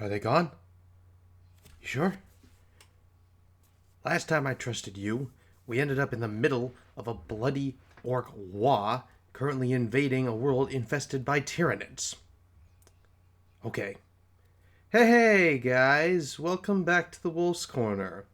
Are they gone? You sure? Last time I trusted you, we ended up in the middle of a bloody orc war currently invading a world infested by Tyranids. Okay. Hey guys, welcome back to the Wolf's Corner.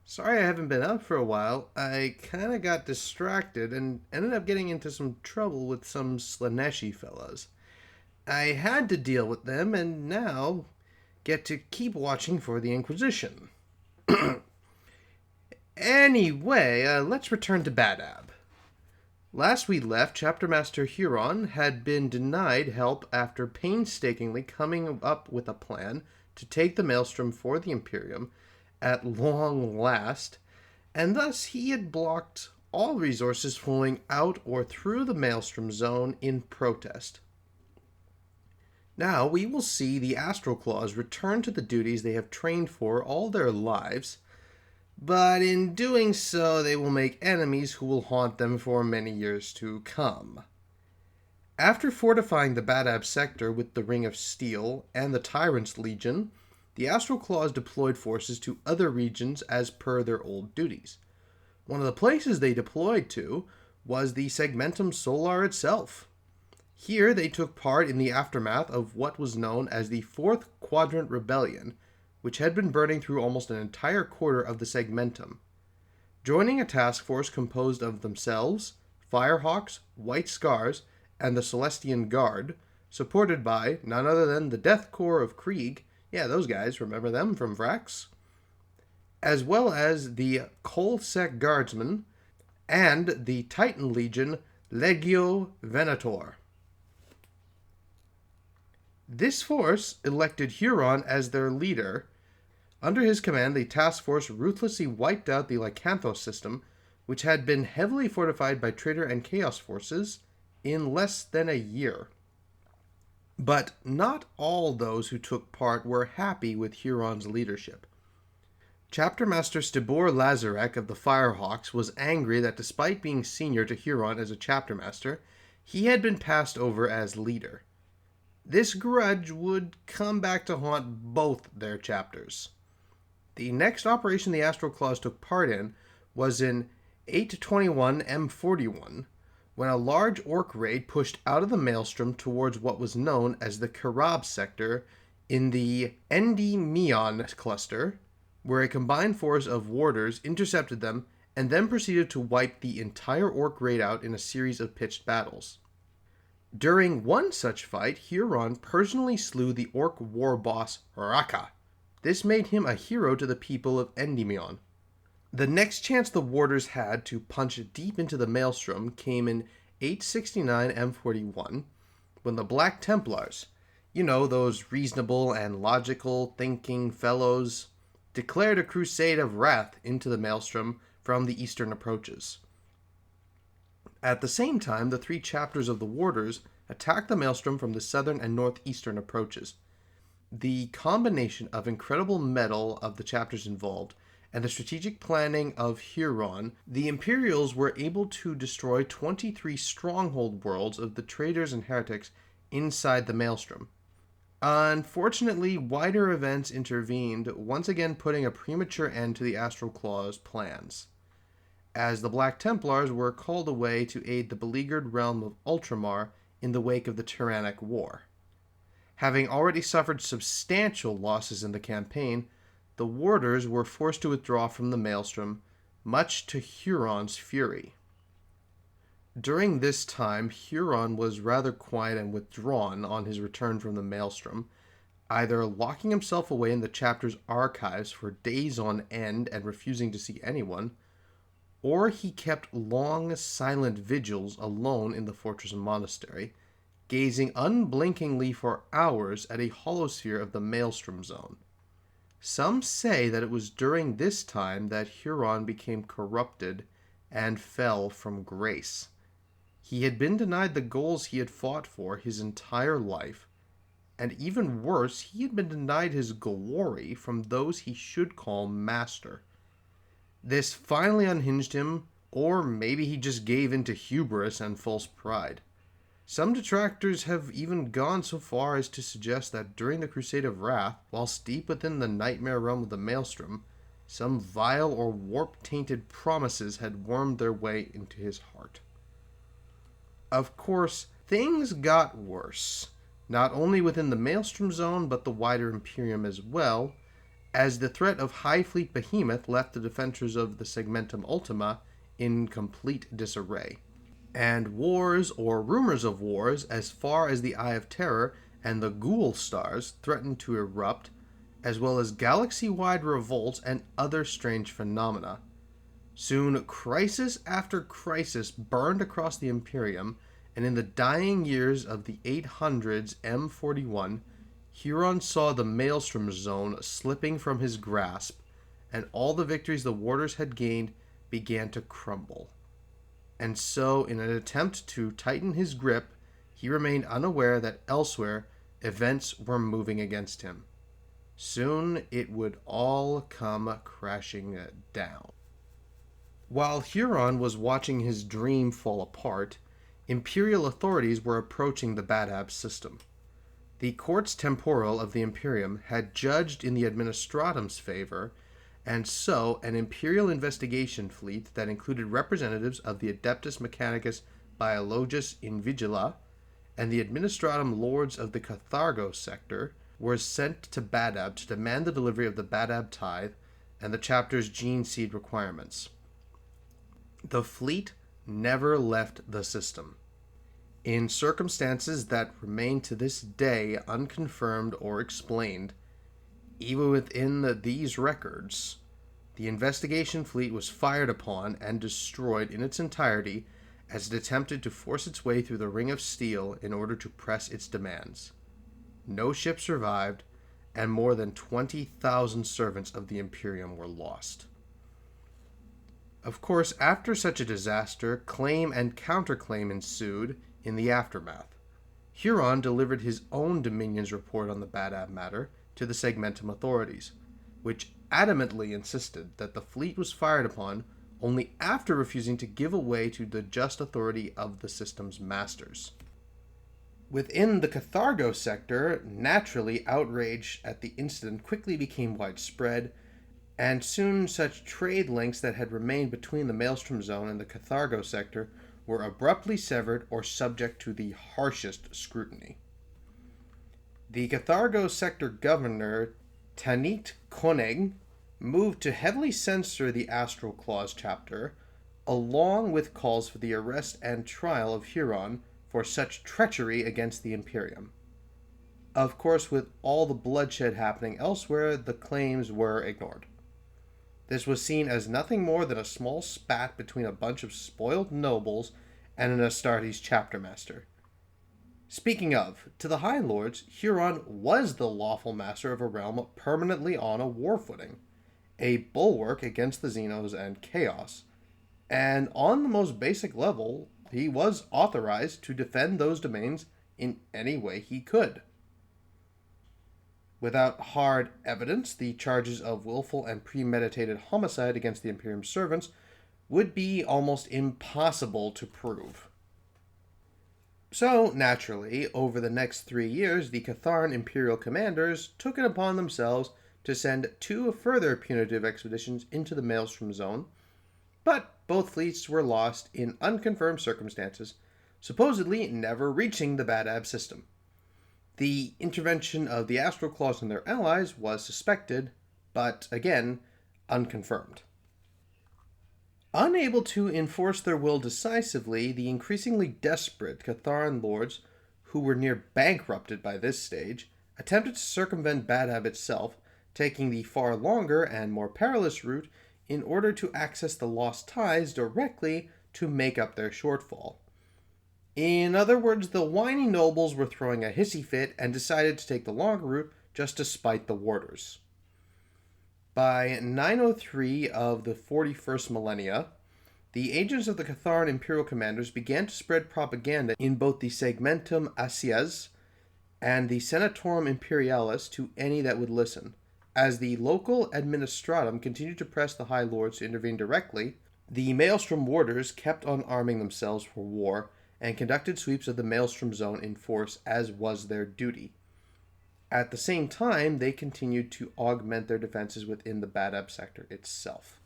Sorry I haven't been up for a while. I kinda got distracted and ended up getting into some trouble with some Slaneshi fellas. I had to deal with them and now get to keep watching for the Inquisition. Anyway, let's return to Badab. Last we left, Chapter Master Huron had been denied help after painstakingly coming up with a plan to take the Maelstrom for the Imperium at long last, and thus he had blocked all resources flowing out or through the Maelstrom zone in protest. Now we will see the Astral Claws return to the duties they have trained for all their lives, but in doing so they will make enemies who will haunt them for many years to come. After fortifying the Badab sector with the Ring of Steel and the Tyrant's Legion, the Astral Claws deployed forces to other regions as per their old duties. One of the places they deployed to was the Segmentum Solar itself. Here they took part in the aftermath of what was known as the Fourth Quadrant Rebellion, which had been burning through almost an entire quarter of the Segmentum. Joining a task force composed of themselves, Firehawks, White Scars, and the Celestian Guard, supported by none other than the Death Corps of Krieg, yeah, those guys, remember them from Vrax, as well as the Kolsec Guardsmen, and the Titan Legion Legio Venator. This force elected Huron as their leader. Under his command, the task force ruthlessly wiped out the Lycanthos system, which had been heavily fortified by Traitor and Chaos forces, in less than a year. But not all those who took part were happy with Huron's leadership. Chapter Master Stibor Lazarek of the Firehawks was angry that despite being senior to Huron as a chapter master, he had been passed over as leader. This grudge would come back to haunt both their chapters. The next operation the Astral Claws took part in was in 821 M41, when a large orc raid pushed out of the Maelstrom towards what was known as the Karab sector in the Endymion cluster, where a combined force of warders intercepted them and then proceeded to wipe the entire orc raid out in a series of pitched battles. During one such fight, Huron personally slew the orc war boss Raka. This made him a hero to the people of Endymion. The next chance the warders had to punch deep into the Maelstrom came in 869 M41, when the Black Templars, those reasonable and logical thinking fellows, declared a crusade of wrath into the Maelstrom from the eastern approaches. At the same time, the three chapters of the Warders attacked the Maelstrom from the southern and northeastern approaches. The combination of incredible mettle of the chapters involved and the strategic planning of Huron, the Imperials were able to destroy 23 stronghold worlds of the traitors and heretics inside the Maelstrom. Unfortunately, wider events intervened, once again putting a premature end to the Astral Claws' plans, as the Black Templars were called away to aid the beleaguered realm of Ultramar in the wake of the Tyrannic War. Having already suffered substantial losses in the campaign, the Warders were forced to withdraw from the Maelstrom, much to Huron's fury. During this time, Huron was rather quiet and withdrawn on his return from the Maelstrom, either locking himself away in the chapter's archives for days on end and refusing to see anyone, or he kept long, silent vigils alone in the fortress monastery, gazing unblinkingly for hours at a holosphere of the Maelstrom zone. Some say that it was during this time that Huron became corrupted and fell from grace. He had been denied the goals he had fought for his entire life, and even worse, he had been denied his glory from those he should call master. This finally unhinged him, or maybe he just gave in to hubris and false pride. Some detractors have even gone so far as to suggest that during the Crusade of Wrath, whilst deep within the nightmare realm of the Maelstrom, some vile or warp-tainted promises had wormed their way into his heart. Of course, things got worse, not only within the Maelstrom Zone, but the wider Imperium as well, as the threat of High Fleet Behemoth left the defenders of the Segmentum Ultima in complete disarray. And wars, or rumors of wars, as far as the Eye of Terror and the Ghoul Stars threatened to erupt, as well as galaxy-wide revolts and other strange phenomena. Soon, crisis after crisis burned across the Imperium, and in the dying years of the 800s M41, Huron saw the Maelstrom Zone slipping from his grasp, and all the victories the Warders had gained began to crumble. And so, in an attempt to tighten his grip, he remained unaware that elsewhere events were moving against him. Soon it would all come crashing down. While Huron was watching his dream fall apart, Imperial authorities were approaching the Badab system. The courts temporal of the Imperium had judged in the Administratum's favor, and so an Imperial investigation fleet that included representatives of the Adeptus Mechanicus Biologus Invigila and the Administratum Lords of the Cathargo sector were sent to Badab to demand the delivery of the Badab tithe and the chapter's gene seed requirements. The fleet never left the system. In circumstances that remain to this day unconfirmed or explained, even within these records, the investigation fleet was fired upon and destroyed in its entirety as it attempted to force its way through the Ring of Steel in order to press its demands. No ship survived, and more than 20,000 servants of the Imperium were lost. Of course, after such a disaster, claim and counterclaim ensued in the aftermath. Huron delivered his own Dominion's report on the Badab matter to the Segmentum authorities, which adamantly insisted that the fleet was fired upon only after refusing to give way to the just authority of the system's masters. Within the Cathargo sector, naturally, outrage at the incident quickly became widespread, and soon such trade links that had remained between the Maelstrom Zone and the Cathargo sector were abruptly severed or subject to the harshest scrutiny. The Cathargo sector governor, Tanit Konig, moved to heavily censor the Astral Clause chapter, along with calls for the arrest and trial of Huron for such treachery against the Imperium. Of course, with all the bloodshed happening elsewhere, the claims were ignored. This was seen as nothing more than a small spat between a bunch of spoiled nobles and an Astartes chapter master. Speaking of, to the High Lords, Huron was the lawful master of a realm permanently on a war footing, a bulwark against the Xenos and Chaos, and on the most basic level, he was authorized to defend those domains in any way he could. Without hard evidence, the charges of willful and premeditated homicide against the Imperium servants would be almost impossible to prove. So, naturally, over the next 3 years, the Catharan Imperial commanders took it upon themselves to send 2 further punitive expeditions into the Maelstrom Zone, but both fleets were lost in unconfirmed circumstances, supposedly never reaching the Badab system. The intervention of the Astral Claws and their allies was suspected, but again, unconfirmed. Unable to enforce their will decisively, the increasingly desperate Catharan lords, who were near bankrupted by this stage, attempted to circumvent Badab itself, taking the far longer and more perilous route in order to access the lost ties directly to make up their shortfall. In other words, the whiny nobles were throwing a hissy fit and decided to take the longer route just to spite the warders. By 903 of the 41st millennia, the agents of the Catharan imperial commanders began to spread propaganda in both the Segmentum Asias and the Senatorum Imperialis to any that would listen. As the local administratum continued to press the High Lords to intervene directly, the Maelstrom warders kept on arming themselves for war, and conducted sweeps of the Maelstrom Zone in force as was their duty. At the same time, they continued to augment their defenses within the Badab sector itself.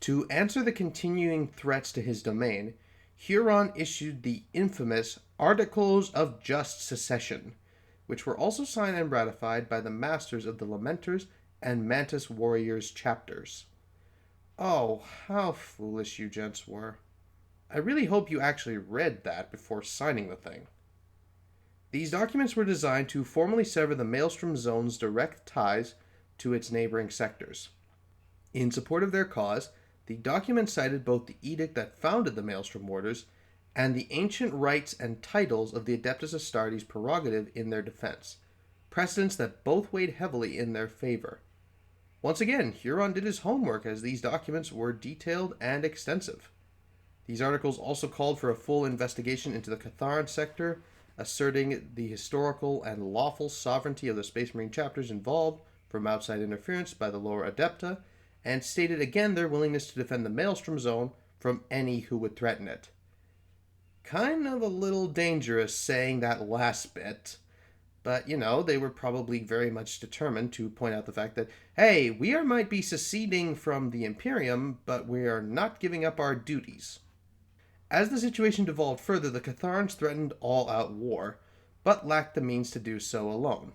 To answer the continuing threats to his domain, Huron issued the infamous Articles of Just Secession, which were also signed and ratified by the masters of the Lamenters and Mantis Warriors chapters. Oh, how foolish you gents were. I really hope you actually read that before signing the thing. These documents were designed to formally sever the Maelstrom Zone's direct ties to its neighboring sectors. In support of their cause, the document cited both the edict that founded the Maelstrom Orders and the ancient rights and titles of the Adeptus Astartes prerogative in their defense, precedents that both weighed heavily in their favor. Once again, Huron did his homework as these documents were detailed and extensive. These articles also called for a full investigation into the Catharan sector, asserting the historical and lawful sovereignty of the Space Marine chapters involved from outside interference by the Lore Adepta, and stated again their willingness to defend the Maelstrom Zone from any who would threaten it. Kind of a little dangerous saying that last bit, but they were probably very much determined to point out the fact that, hey, might be seceding from the Imperium, but we are not giving up our duties. As the situation devolved further, the Catharans threatened all-out war, but lacked the means to do so alone.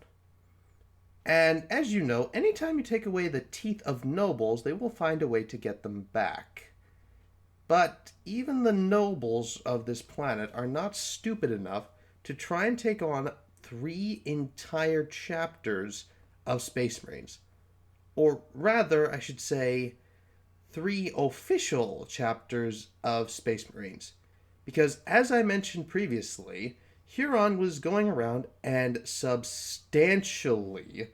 And as you know, anytime you take away the teeth of nobles, they will find a way to get them back. But even the nobles of this planet are not stupid enough to try and take on 3 entire chapters of Space Marines. Or rather, I should say, 3 official chapters of Space Marines. Because, as I mentioned previously, Huron was going around and substantially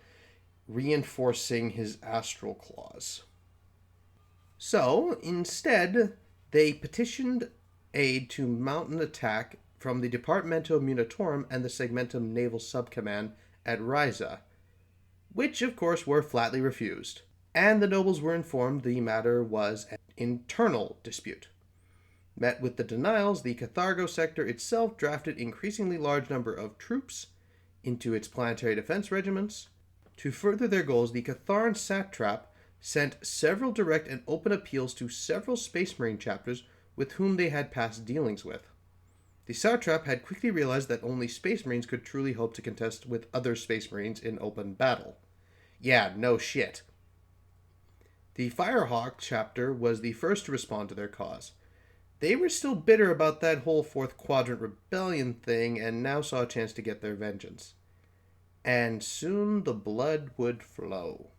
reinforcing his astral claws. So, instead, they petitioned aid to mount an attack from the Departamento Munitorum and the Segmentum Naval Subcommand at Ryza, which, of course, were flatly refused. And the nobles were informed the matter was an internal dispute. Met with the denials, the Cathargo sector itself drafted increasingly large number of troops into its planetary defense regiments. To further their goals, the Catharan satrap sent several direct and open appeals to several Space Marine chapters with whom they had past dealings with. The satrap had quickly realized that only Space Marines could truly hope to contest with other Space Marines in open battle. Yeah, no shit. The Firehawk chapter was the first to respond to their cause. They were still bitter about that whole Fourth Quadrant rebellion thing and now saw a chance to get their vengeance. And soon the blood would flow.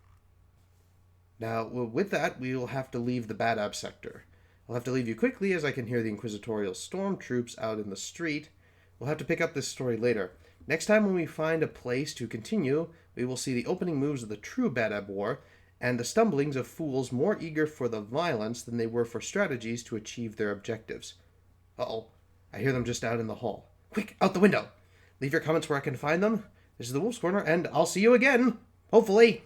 Now, with that, we will have to leave the Badab sector. I'll have to leave you quickly as I can hear the Inquisitorial stormtroops out in the street. We'll have to pick up this story later. Next time when we find a place to continue, we will see the opening moves of the true Badab War, and the stumblings of fools more eager for the violence than they were for strategies to achieve their objectives. Uh-oh, I hear them just out in the hall. Quick, out the window! Leave your comments where I can find them. This is the Wolf's Corner, and I'll see you again, hopefully.